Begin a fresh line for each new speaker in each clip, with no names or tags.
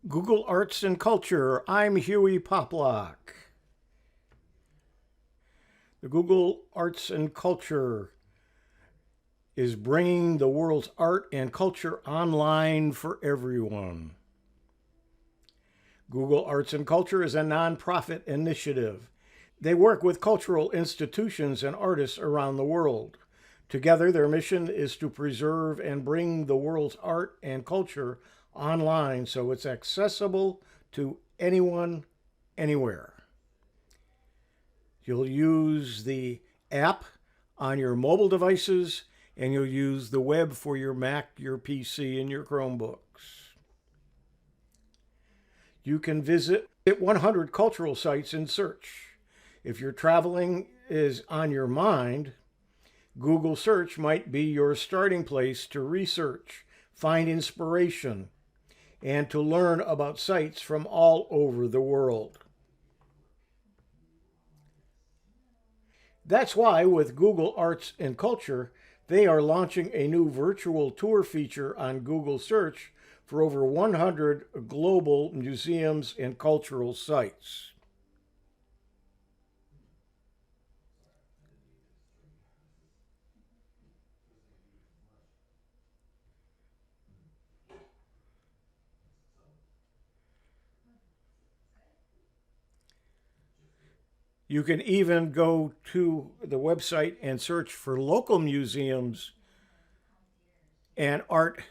Google Arts and Culture. I'm Huey Poplock. The Google Arts and Culture is bringing the world's art and culture online for everyone. Google Arts and Culture is a nonprofit initiative. They work with cultural institutions and artists around the world. Together, their mission is to preserve and bring the world's art and culture online so it's accessible to anyone, anywhere. You'll use the app on your mobile devices, and you'll use the web for your Mac, your PC, and your Chromebooks. You can visit 100 cultural sites in search. If your traveling is on your mind, Google Search might be your starting place to research, find inspiration, and to learn about sites from all over the world. That's why with Google Arts and Culture, they are launching a new virtual tour feature on Google Search for over 100 global museums and cultural sites. You can even go to the website and search for local museums and art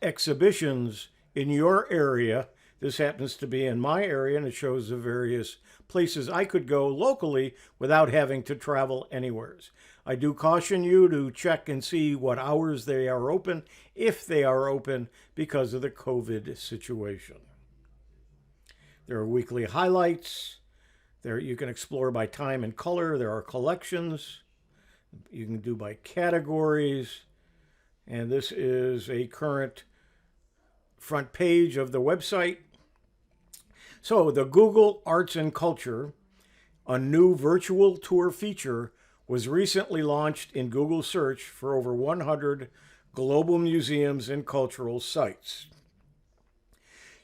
exhibitions in your area. This happens to be in my area, and it shows the various places I could go locally without having to travel anywheres. I do caution you to check and see what hours they are open, if they are open, because of the COVID situation. There are weekly highlights. There you can explore by time and color. There are collections. You can do by categories. And this is a current front page of the website. So the Google Arts and Culture, a new virtual tour feature, was recently launched in Google Search for over 100 global museums and cultural sites.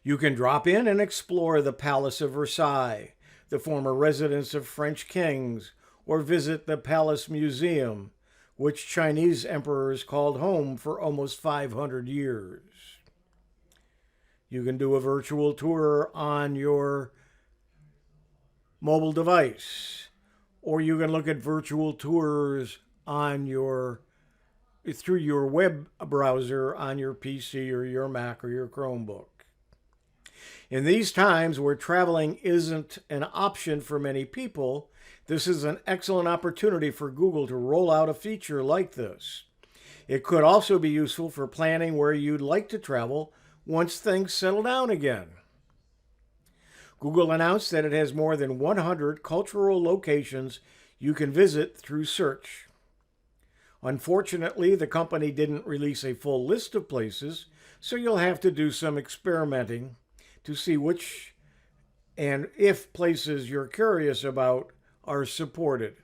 You can drop in and explore the Palace of Versailles, the former residence of French kings, or visit the Palace Museum, which Chinese emperors called home for almost 500 years. You can do a virtual tour on your mobile device, or you can look at virtual tours on through your web browser on your PC or your Mac or your Chromebook. In these times where traveling isn't an option for many people, this is an excellent opportunity for Google to roll out a feature like this. It could also be useful for planning where you'd like to travel once things settle down again. Google announced that it has more than 100 cultural locations you can visit through search. Unfortunately, the company didn't release a full list of places, so you'll have to do some experimenting to see which and if places you're curious about are supported.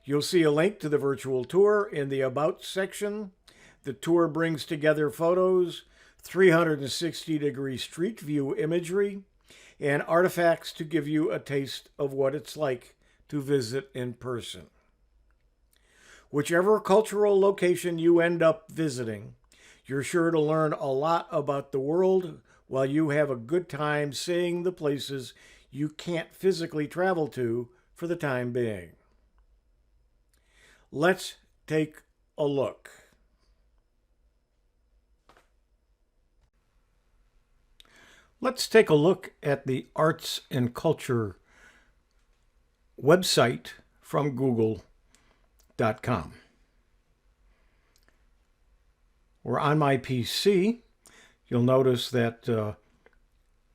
You'll see a link to the virtual tour in the About section. The tour brings together photos, 360-degree street view imagery, and artifacts to give you a taste of what it's like to visit in person. Whichever cultural location you end up visiting, you're sure to learn a lot about the world while you have a good time seeing the places you can't physically travel to for the time being. Let's take a look. Let's take a look at the Arts and Culture website from Google.com. We're on my PC. You'll notice that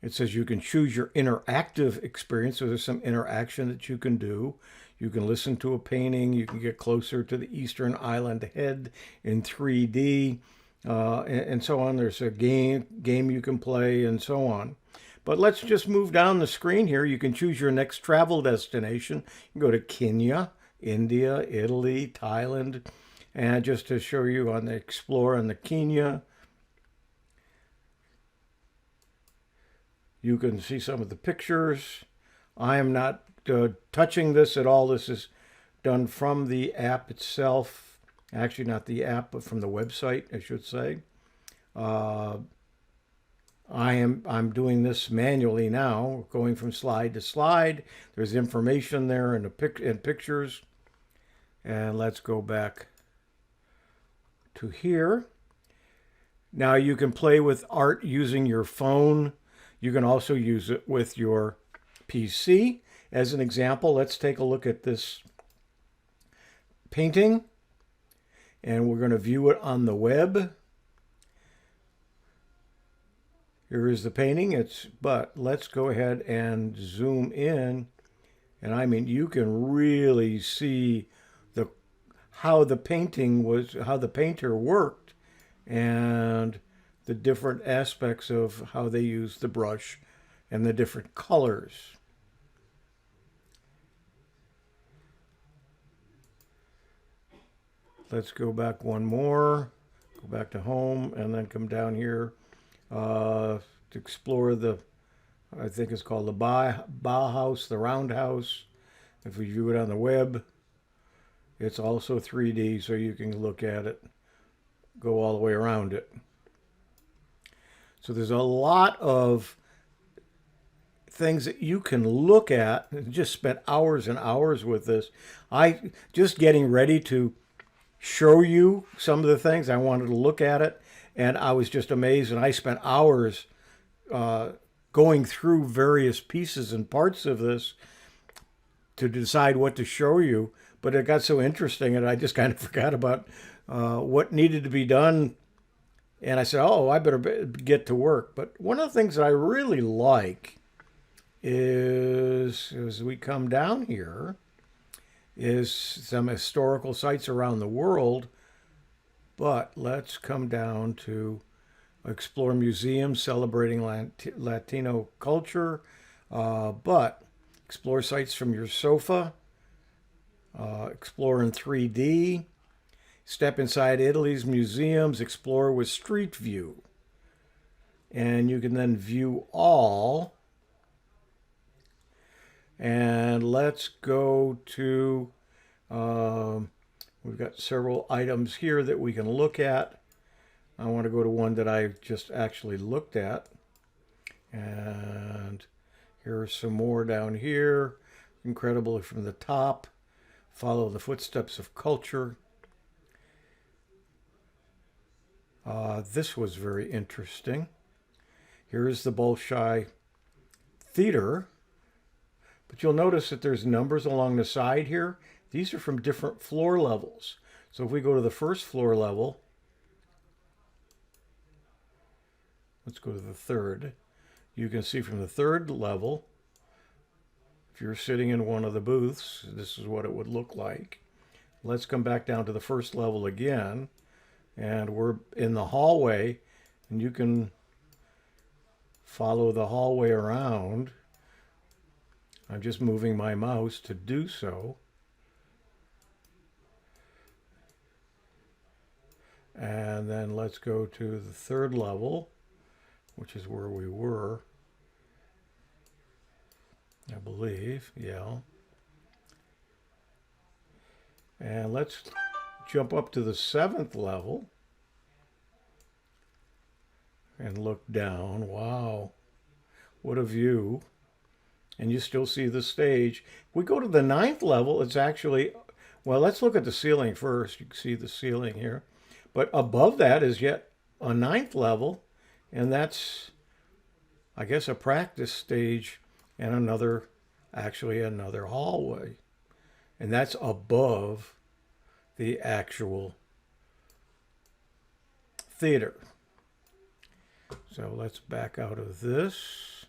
it says you can choose your interactive experience. So there's some interaction that you can do. You can listen to a painting. You can get closer to the Eastern Island Head in 3D, and so on. There's a game you can play, and so on. But let's just move down the screen here. You can choose your next travel destination. You can go to Kenya, India, Italy, Thailand, and just to show you on the Explore on the Kenya. You can see some of the pictures. I am not touching this at all. This is done from the app itself. Actually, not the app, but from the website, I should say. I'm doing this manually now, going from slide to slide. There's information there and pictures. And let's go back to here. Now you can play with art using your phone. You can also use it with your PC. As an example, let's take a look at this painting. And we're going to view it on the web. Here is the painting. But let's go ahead and zoom in. And I mean, you can really see how the painter worked, and the different aspects of how they use the brush and the different colors. Let's go back one more, go back to home, and then come down here to explore I think it's called the Bauhaus, the Roundhouse. If we view it on the web, it's also 3D, so you can look at it, go all the way around it. So there's a lot of things that you can look at. I just spent hours and hours with this. I just getting ready to show you some of the things. I wanted to look at it, and I was just amazed. And I spent hours going through various pieces and parts of this to decide what to show you. But it got so interesting, and I just kind of forgot about what needed to be done. And I said, oh, I better get to work. But one of the things that I really like is, as we come down here, is some historical sites around the world. But let's come down to explore museums celebrating Latino culture. But explore sites from your sofa. Explore in 3D, step inside Italy's museums, explore with Street View. And you can then view all. And let's go to, we've got several items here that we can look at. I want to go to one that I just actually looked at. And here are some more down here. Incredible from the top. Follow the footsteps of culture. This was very interesting. Here is the Bolshoi Theater. But you'll notice that there's numbers along the side here. These are from different floor levels. So if we go to the first floor level, let's go to the third. You can see from the third level, if you're sitting in one of the booths, this is what it would look like. Let's come back down to the first level again. And we're in the hallway. And you can follow the hallway around. I'm just moving my mouse to do so. And then let's go to the third level, which is where we were. I believe, yeah. And let's jump up to the 7th level and look down. Wow, what a view. And you still see the stage. If we go to the 9th level, it's actually, well, let's look at the ceiling first. You can see the ceiling here. But above that is yet a 9th level, and that's, I guess, a practice stage and another hallway. And that's above the actual theater. So let's back out of this.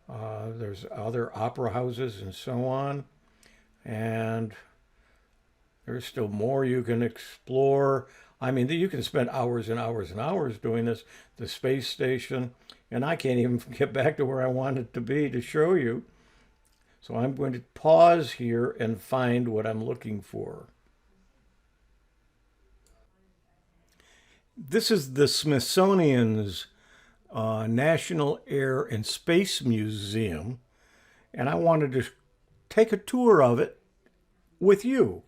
There's other opera houses and so on. And there's still more you can explore. I mean, you can spend hours and hours and hours doing this. The space station. And I can't even get back to where I wanted to be to show you. So I'm going to pause here and find what I'm looking for. This is the Smithsonian's National Air and Space Museum, and I wanted to take a tour of it with you.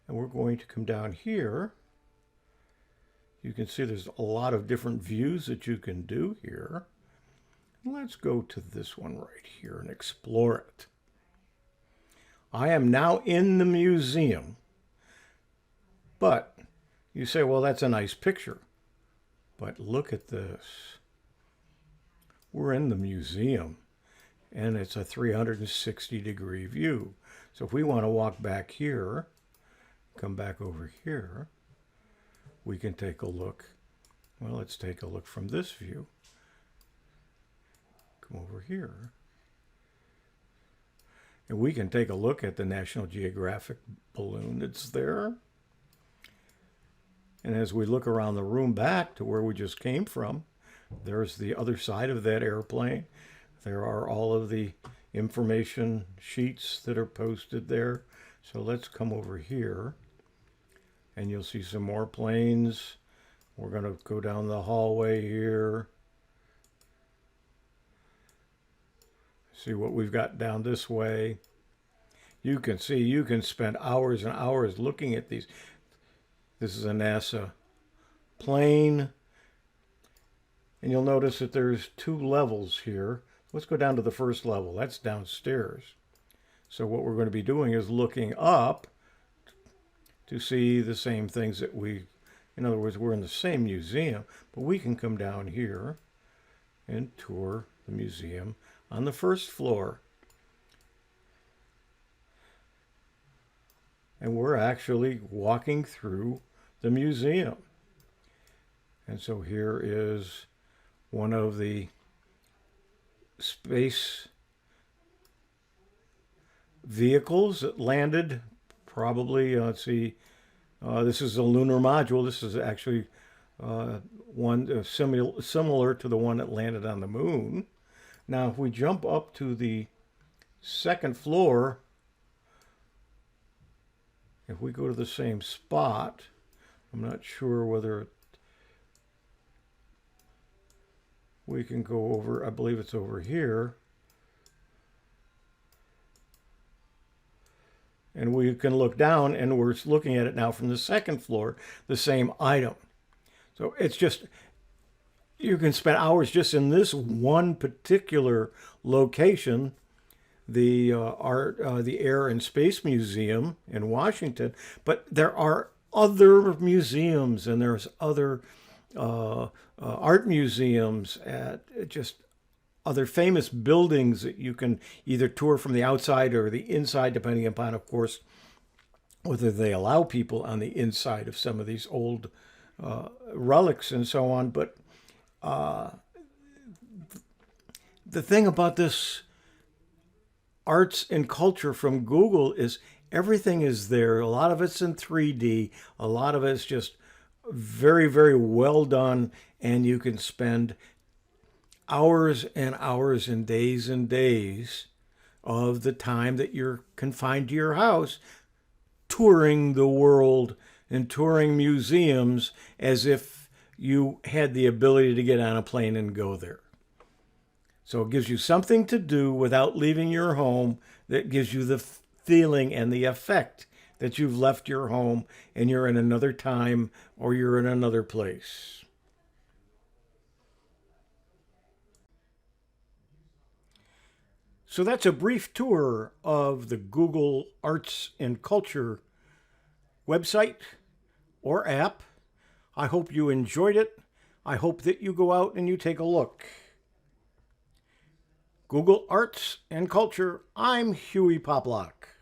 And we're going to come down here. You can see there's a lot of different views that you can do here. Let's go to this one right here and explore it. I am now in the museum, but you say, well, that's a nice picture. But look at this. We're in the museum, and it's a 360-degree view. So if we want to walk back here, come back over here, we can take a look. Well, let's take a look from this view. Come over here. And we can take a look at the National Geographic balloon that's there. And as we look around the room back to where we just came from, there's the other side of that airplane. There are all of the information sheets that are posted there. So let's come over here and you'll see some more planes. We're going to go down the hallway here. See what we've got down this way. You can see, you can spend hours and hours looking at these. This is a NASA plane. And you'll notice that there's 2 levels here. Let's go down to the first level. That's downstairs. So what we're going to be doing is looking up to see the same things that in other words, we're in the same museum, but we can come down here and tour the museum on the first floor. And we're actually walking through the museum. And so here is one of the space vehicles that landed probably, let's see, this is a lunar module. This is actually one similar to the one that landed on the moon. Now, if we jump up to the second floor, if we go to the same spot, I'm not sure whether we can go over, I believe it's over here. And we can look down, and we're looking at it now from the second floor, the same item. So it's just, you can spend hours just in this one particular location, the Air and Space Museum in Washington. But there are other museums, and there's other art museums at just other famous buildings that you can either tour from the outside or the inside, depending upon, of course, whether they allow people on the inside of some of these old relics and so on. But the thing about this arts and culture from Google is everything is there. A lot of it's in 3D. A lot of it's just very, very well done. And you can spend hours and hours and days of the time that you're confined to your house touring the world and touring museums as if you had the ability to get on a plane and go there. So it gives you something to do without leaving your home that gives you the feeling and the effect that you've left your home and you're in another time or you're in another place. So that's a brief tour of the Google Arts and Culture website or app. I hope you enjoyed it. I hope that you go out and you take a look. Google Arts and Culture, I'm Huey Poplock.